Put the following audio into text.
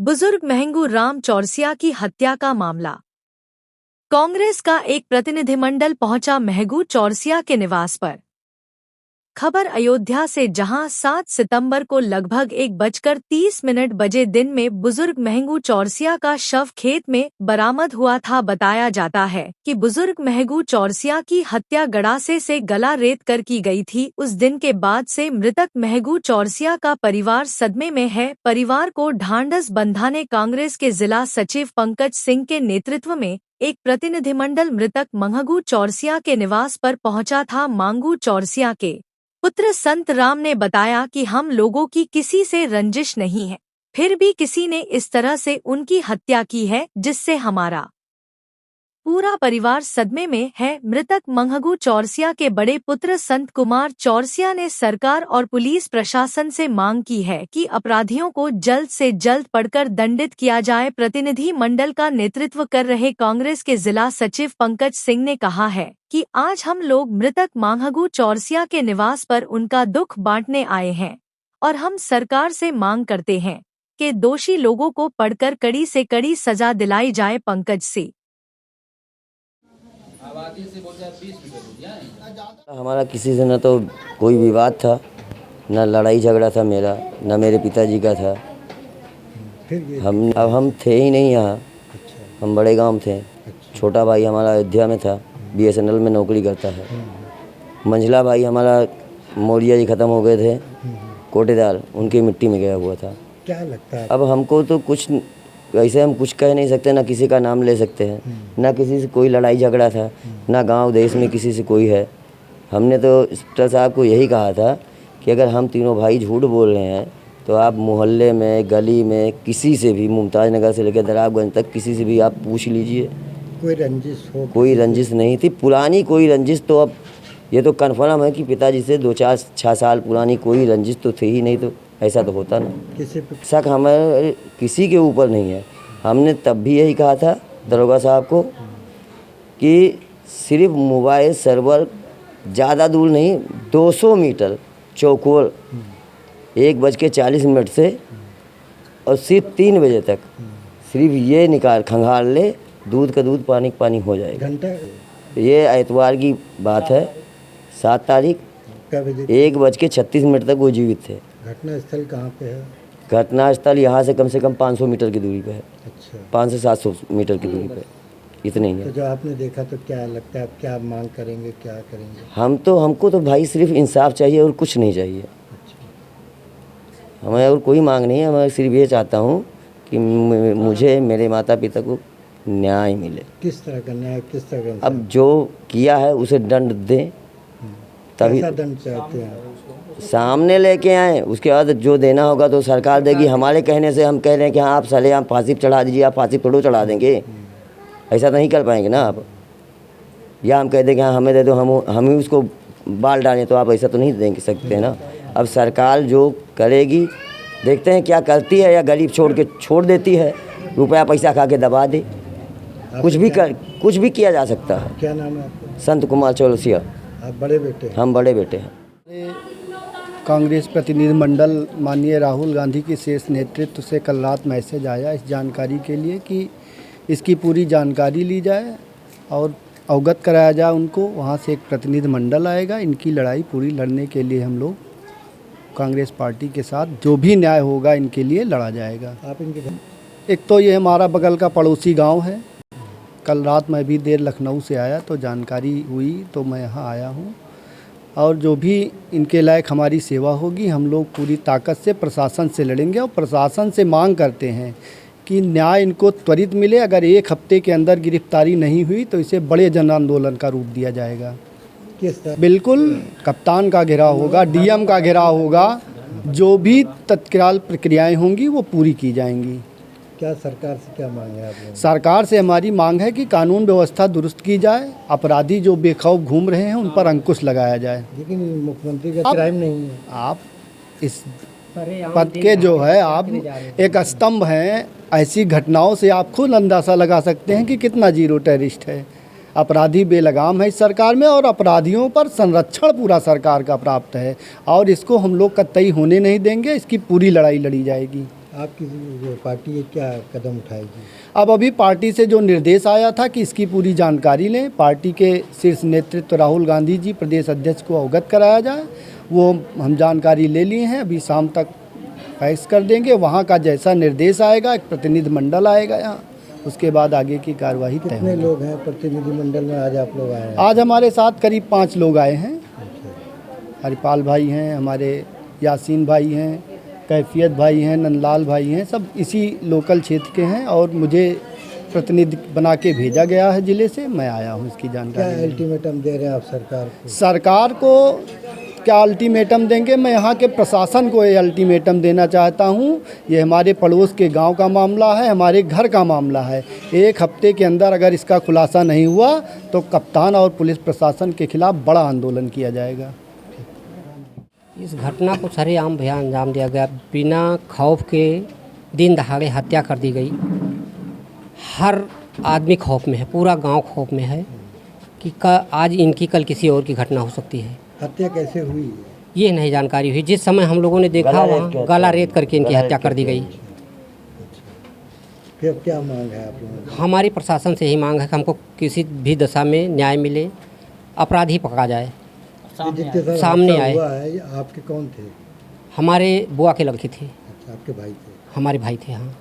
बुजुर्ग महंगू राम चौरसिया की हत्या का मामला। कांग्रेस का एक प्रतिनिधिमंडल पहुंचा महंगू चौरसिया के निवास पर। खबर अयोध्या से, जहां 7 सितंबर को लगभग 1:30 बजे दिन में बुजुर्ग महंगू चौरसिया का शव खेत में बरामद हुआ था। बताया जाता है कि बुजुर्ग महंगू चौरसिया की हत्या गड़ासे से गला रेत कर की गई थी। उस दिन के बाद से मृतक महंगू चौरसिया का परिवार सदमे में है। परिवार को ढांढस बंधाने कांग्रेस के जिला सचिव पंकज सिंह के नेतृत्व में एक प्रतिनिधिमंडल मृतक महंगू चौरसिया के निवास पर पहुंचा था। महंगू चौरसिया के पुत्र संत राम ने बताया कि हम लोगों की किसी से रंजिश नहीं है, फिर भी किसी ने इस तरह से उनकी हत्या की है जिससे हमारा पूरा परिवार सदमे में है। मृतक महंगू चौरसिया के बड़े पुत्र संत कुमार चौरसिया ने सरकार और पुलिस प्रशासन से मांग की है कि अपराधियों को जल्द से जल्द पकड़कर दंडित किया जाए। प्रतिनिधि मंडल का नेतृत्व कर रहे कांग्रेस के जिला सचिव पंकज सिंह ने कहा है कि आज हम लोग मृतक महंगू चौरसिया के निवास पर उनका दुख बांटने आए हैं और हम सरकार से मांग करते हैं कि दोषी लोगों को पकड़कर कड़ी से कड़ी सजा दिलाई जाए। पंकज सिंह हमारा किसी से न तो कोई विवाद था, न लड़ाई झगड़ा था मेरा, न मेरे पिताजी का था। हम थे ही नहीं यहाँ। हम बड़े गांव में थे। छोटा भाई हमारा अयोध्या में था, BSNL में नौकरी करता है। मंझला भाई हमारा मौर्या जी ख़त्म हो गए थे, कोटेदार, उनकी मिट्टी में गया हुआ था। क्या लगता है अब हमको तो कुछ वैसे हम कुछ कह नहीं सकते, ना किसी का नाम ले सकते हैं, ना किसी से कोई लड़ाई झगड़ा था, ना गांव देश में किसी से कोई है। हमने तो इंस्पेक्टर साहब को यही कहा था कि अगर हम तीनों भाई झूठ बोल रहे हैं तो आप मोहल्ले में, गली में, किसी से भी, मुमताज़ नगर से लेकर दराबगंज तक किसी से भी आप पूछ लीजिए। कोई रंजिश हो? कोई रंजिश नहीं थी, पुरानी कोई रंजिश तो अब ये तो कन्फर्म है कि पिताजी से 2-4-6 साल पुरानी कोई रंजिश तो थी ही नहीं, तो ऐसा तो होता ना। शक हमारे किसी के ऊपर नहीं है। हमने तब भी यही कहा था दरोगा साहब को कि सिर्फ मोबाइल सर्वर ज़्यादा दूर नहीं, 200 मीटर चौकोर 1:40 से और सिर्फ 3 बजे तक सिर्फ ये निकाल खंगाल ले, दूध का दूध, पानी का पानी हो जाएगा। घंटा ये एतवार की बात है, 7 तारीख 1:36 तक वो जीवित थे। घटना स्थल कहाँ पे है? घटना स्थल यहाँ से कम 500 मीटर की दूरी पे है। अच्छा, 500 से 700 मीटर की दूरी पे, इतने ही है। तो जो आपने देखा तो क्या लगता है, आप क्या मांग करेंगे, क्या करेंगे? हमको तो भाई सिर्फ इंसाफ चाहिए और कुछ नहीं चाहिए। अच्छा, हमें और कोई मांग नहीं है। मैं सिर्फ ये चाहता हूँ कि मुझे, मेरे माता पिता को न्याय मिले। किस तरह का न्याय, किस तरह का? अब जो किया है उसे दंड दें, तभी कैसा दंड चाहते हैं? सामने लेके आए, उसके बाद जो देना होगा तो सरकार देगी। हमारे कहने से हम कह रहे हैं कि हाँ आप साले आप फांसी पर चढ़ा दीजिए, आप फांसी पर थोड़ा चढ़ा देंगे, ऐसा नहीं कर पाएंगे ना आप। या हम कह दें कि हाँ हमें दे दो, हम ही उसको बाल डालें, तो आप ऐसा तो नहीं दे सकते ना। अब सरकार जो करेगी देखते हैं क्या करती है, या गरीब छोड़ देती है, रुपया पैसा खा के दबा दे। कुछ भी किया जा सकता है। क्या नाम है आपका? संत कुमार चौरसिया। आप बड़े बेटे हैं? हम बड़े बेटे हैं। कांग्रेस प्रतिनिधिमंडल माननीय राहुल गांधी के शेष नेतृत्व से कल रात मैसेज आया इस जानकारी के लिए कि इसकी पूरी जानकारी ली जाए और अवगत कराया जाए उनको। वहाँ से एक प्रतिनिधिमंडल आएगा। इनकी लड़ाई पूरी लड़ने के लिए हम लोग कांग्रेस पार्टी के साथ जो भी न्याय होगा इनके लिए लड़ा जाएगा। आप इनके एक तो ये हमारा बगल का पड़ोसी गांव है। कल रात मैं भी देर लखनऊ से आया तो जानकारी हुई तो मैं यहाँ आया हूँ, और जो भी इनके लायक हमारी सेवा होगी हम लोग पूरी ताकत से प्रशासन से लड़ेंगे और प्रशासन से मांग करते हैं कि न्याय इनको त्वरित मिले। अगर 1 हफ्ते के अंदर गिरफ्तारी नहीं हुई तो इसे बड़े जन आंदोलन का रूप दिया जाएगा। किस तरह? बिल्कुल, कप्तान का घेराव होगा, DM का घेराव होगा, जो भी तत्काल प्रक्रियाएं होंगी वो पूरी की जाएंगी। क्या सरकार से क्या मांग है आपने? सरकार से हमारी मांग है कि कानून व्यवस्था दुरुस्त की जाए, अपराधी जो बेखौफ घूम रहे हैं उन पर अंकुश लगाया जाए। लेकिन मुख्यमंत्री का क्राइम नहीं है। आप इस पद के जो है, आप एक स्तंभ हैं। ऐसी घटनाओं से आप खुद अंदाज़ा लगा सकते हैं कि कितना जीरो टेररिस्ट है। अपराधी बेलगाम है इस सरकार में और अपराधियों पर संरक्षण पूरा सरकार का प्राप्त है, और इसको हम लोग कतई होने नहीं देंगे। इसकी पूरी लड़ाई लड़ी जाएगी। आपकी जो पार्टी है क्या कदम उठाएगी? अब अभी पार्टी से जो निर्देश आया था कि इसकी पूरी जानकारी लें, पार्टी के शीर्ष नेतृत्व राहुल गांधी जी प्रदेश अध्यक्ष को अवगत कराया जाए, वो हम जानकारी ले लिए हैं, अभी शाम तक फैक्स कर देंगे। वहाँ का जैसा निर्देश आएगा, एक प्रतिनिधि मंडल आएगा यहाँ, उसके बाद आगे की कार्यवाही तय कितने होगी। लोग हैं प्रतिनिधि मंडल में? आज आप लोग आए हैं? आज हमारे साथ करीब 5 लोग आए हैं। अच्छा। हरिपाल भाई हैं, हमारे यासीन भाई हैं, कैफियत भाई हैं, नंदलाल भाई हैं, सब इसी लोकल क्षेत्र के हैं और मुझे प्रतिनिधि बना के भेजा गया है ज़िले से, मैं आया हूँ इसकी क्या जानकारी लेने। अल्टीमेटम दे रहे हैं आप सरकार को? सरकार को क्या अल्टीमेटम देंगे? मैं यहाँ के प्रशासन को ये अल्टीमेटम देना चाहता हूँ। ये हमारे पड़ोस के गांव का मामला है, हमारे घर का मामला है। 1 हफ्ते के अंदर अगर इसका खुलासा नहीं हुआ तो कप्तान और पुलिस प्रशासन के खिलाफ बड़ा आंदोलन किया जाएगा। इस घटना को सरेआम भैया अंजाम दिया गया, बिना खौफ के दिन दहाड़े हत्या कर दी गई। हर आदमी खौफ में है, पूरा गांव खौफ में है कि आज इनकी कल किसी और की घटना हो सकती है। हत्या कैसे हुई है? ये नहीं जानकारी हुई। जिस समय हम लोगों ने देखा वहाँ गला रेत करके इनकी हत्या कर दी गई। फिर क्या मांग है आप लोगों की? हमारी प्रशासन से ही मांग है कि हमको किसी भी दशा में न्याय मिले, अपराधी पकड़ा जाए, ये जितने साल सामने हादसा आए। हुआ है, ये आपके कौन थे? हमारे बुआ के लड़के थे, अच्छा, आपके भाई थे। हमारे भाई थे। हाँ,